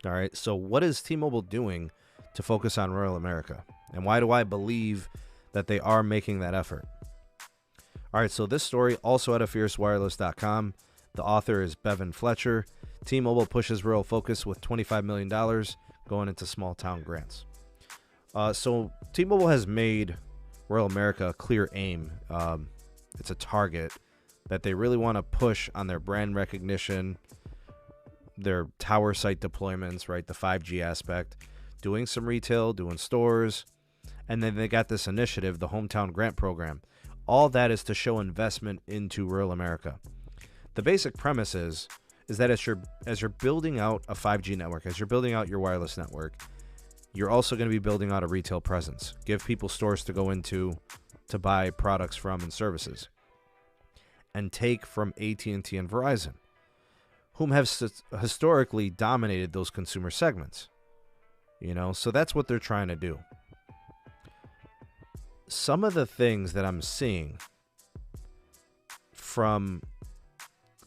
All right, so what is T-Mobile doing to focus on rural America? And why do I believe that they are making that effort? All right, so this story also out of fiercewireless.com. The author is Bevan Fletcher. T-Mobile pushes rural focus with $25 million going into small town grants. So T-Mobile has made rural America a clear aim. It's a target that they really want to push on their brand recognition, their tower site deployments, right? The 5G aspect, doing some retail, doing stores. And then they got this initiative, the Hometown Grant Program. All that is to show investment into rural America. The basic premise is that as you're building out a 5G network, as you're building out your wireless network, you're also going to be building out a retail presence. Give people stores to go into to buy products from and services. And take from AT&T and Verizon, whom have historically dominated those consumer segments. So that's what they're trying to do. Some of the things that I'm seeing from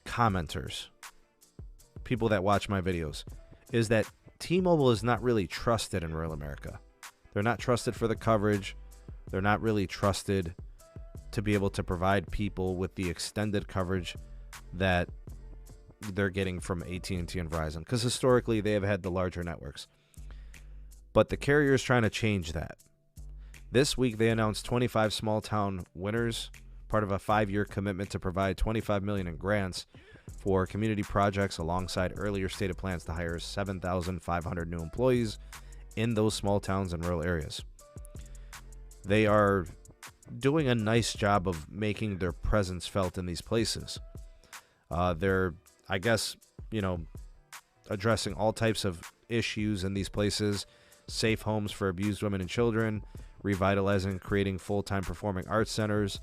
commenters, people that watch my videos, is that T-Mobile is not really trusted in rural America. They're not trusted for the coverage. They're not really trusted to be able to provide people with the extended coverage that they're getting from AT&T and Verizon, because historically they have had the larger networks. But the carrier is trying to change that. This week they announced 25 small town winners, part of a 5-year commitment to provide $25 million in grants for community projects alongside earlier stated plans to hire 7,500 new employees in those small towns and rural areas. They are doing a nice job of making their presence felt in these places. They're, I guess, addressing all types of issues in these places, safe homes for abused women and children, revitalizing and creating full-time performing arts centers,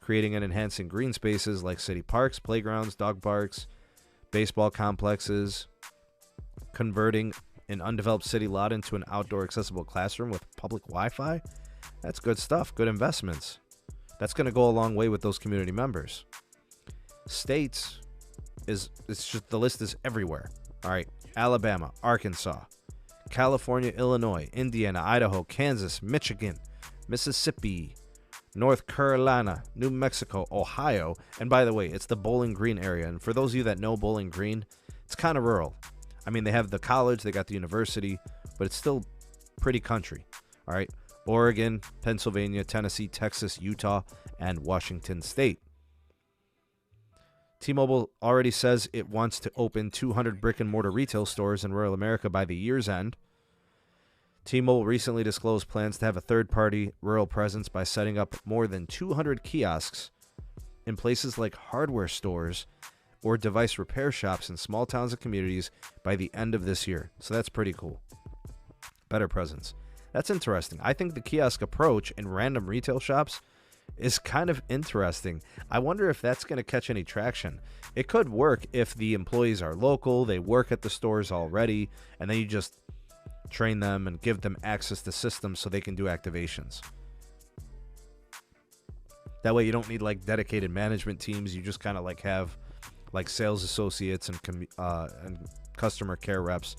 creating and enhancing green spaces like city parks, playgrounds, dog parks, baseball complexes, converting an undeveloped city lot into an outdoor accessible classroom with public Wi-Fi. That's good stuff, good investments. That's going to go a long way with those community members. States it's just, the list is everywhere. All right, Alabama, Arkansas, California, Illinois, Indiana, Idaho, Kansas, Michigan, Mississippi, North Carolina, New Mexico, Ohio. And by the way, it's the Bowling Green area. And for those of you that know Bowling Green, it's kind of rural. I mean, they have the college, they got the university, but it's still pretty country. All right, Oregon, Pennsylvania, Tennessee, Texas, Utah, and Washington State. T-Mobile already says it wants to open 200 brick-and-mortar retail stores in rural America by the year's end. T-Mobile recently disclosed plans to have a third-party rural presence by setting up more than 200 kiosks in places like hardware stores or device repair shops in small towns and communities by the end of this year. So that's pretty cool. Better presence. That's interesting. I think the kiosk approach in random retail shops is kind of interesting. I wonder if that's going to catch any traction. It could work if the employees are local, they work at the stores already, and then you just train them and give them access to systems so they can do activations. That way you don't need like dedicated management teams. You just kind of like have like sales associates and customer care reps.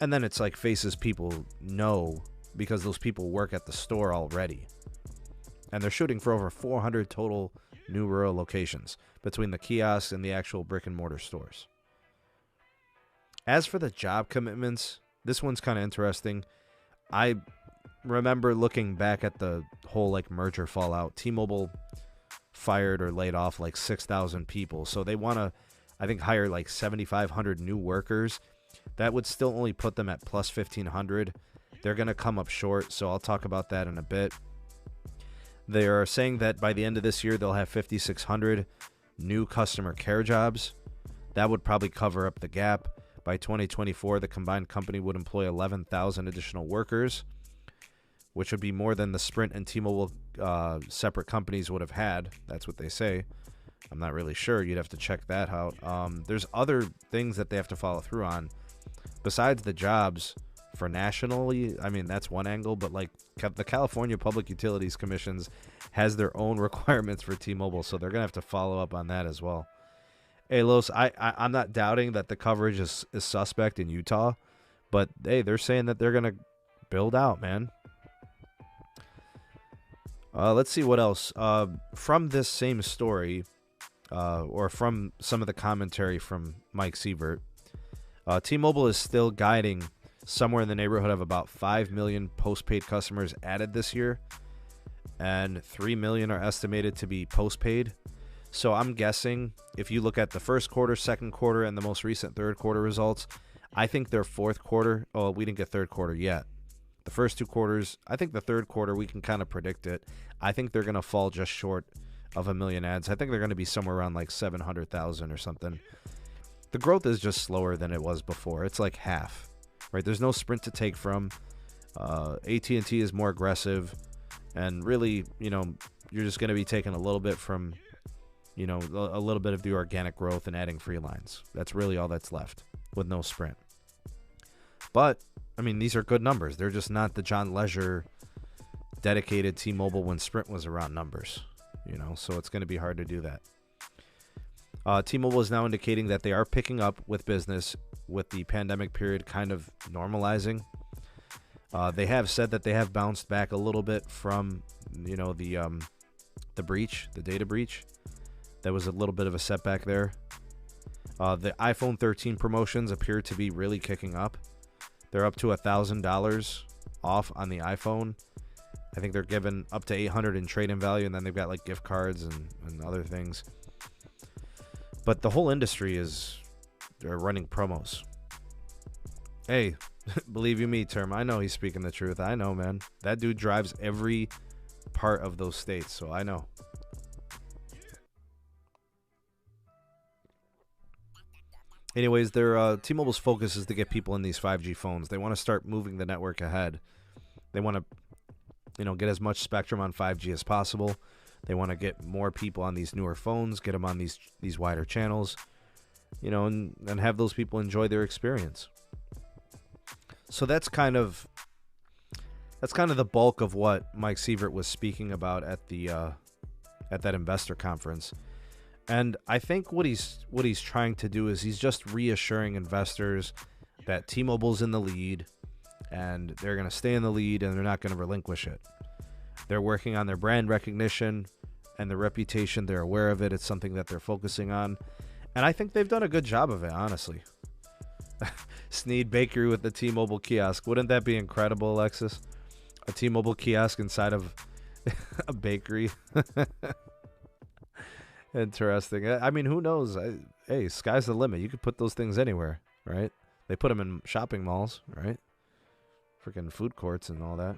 And then it's like faces people know because those people work at the store already. And they're shooting for over 400 total new rural locations between the kiosks and the actual brick and mortar stores. As for the job commitments, this one's kind of interesting. I remember looking back at the whole like merger fallout. T-Mobile fired or laid off like 6,000 people. So they want to, I think, hire like 7,500 new workers. That would still only put them at plus 1,500. They're going to come up short, so I'll talk about that in a bit. They are saying that by the end of this year, they'll have 5,600 new customer care jobs. That would probably cover up the gap. By 2024, the combined company would employ 11,000 additional workers, which would be more than the Sprint and T-Mobile separate companies would have had. That's what they say. I'm not really sure. You'd have to check that out. There's other things that they have to follow through on. Besides the jobs for nationally, I mean, that's one angle, but like the California Public Utilities Commissions has their own requirements for T-Mobile, so they're going to have to follow up on that as well. Hey, Los, I'm not doubting that the coverage is suspect in Utah, But hey, they're saying that they're going to build out, man. Let's see what else. From this same story, or from some of the commentary from Mike Sievert, T-Mobile is still guiding somewhere in the neighborhood of about 5 million postpaid customers added this year, and 3 million are estimated to be postpaid. So I'm guessing if you look at the first quarter, second quarter, and the most recent third quarter results, I think their fourth quarter, oh, we didn't get third quarter yet. The first 2 quarters, I think the third quarter, we can kind of predict it. I think they're going to fall just short of 1 million ads. I think they're going to be somewhere around like 700,000 or something. The growth is just slower than it was before. It's like half, right? There's no Sprint to take from. AT&T is more aggressive. And really, you're just going to be taking a little bit from, a little bit of the organic growth and adding free lines. That's really all that's left with no Sprint. But I mean, these are good numbers. They're just not the John Leisure dedicated T-Mobile when Sprint was around numbers, so it's going to be hard to do that. T-Mobile is now indicating that they are picking up with business with the pandemic period kind of normalizing. They have said that they have bounced back a little bit from, the breach, the data breach. That was a little bit of a setback there. The iPhone 13 promotions appear to be really kicking up. They're up to $1,000 off on the iPhone. I think they're giving up to $800 in trade-in value, and then they've got like gift cards and other things. But the whole industry they're running promos. Hey, believe you me, Term, I know he's speaking the truth. I know, man. That dude drives every part of those states, so I know. Anyways, their T-Mobile's focus is to get people in these 5G phones. They want to start moving the network ahead. They want to, get as much spectrum on 5G as possible. They want to get more people on these newer phones, get them on these wider channels, and have those people enjoy their experience. So that's kind of the bulk of what Mike Sievert was speaking about at that investor conference. And I think what he's trying to do is he's just reassuring investors that T-Mobile's in the lead and they're going to stay in the lead and they're not going to relinquish it. They're working on their brand recognition and their reputation. They're aware of it. It's something that they're focusing on. And I think they've done a good job of it, honestly. Sneed Bakery with the T-Mobile kiosk. Wouldn't that be incredible, Alexis? A T-Mobile kiosk inside of a bakery. Interesting. I mean, who knows? Hey, sky's the limit. You could put those things anywhere, right? They put them in shopping malls, right? Freaking food courts and all that.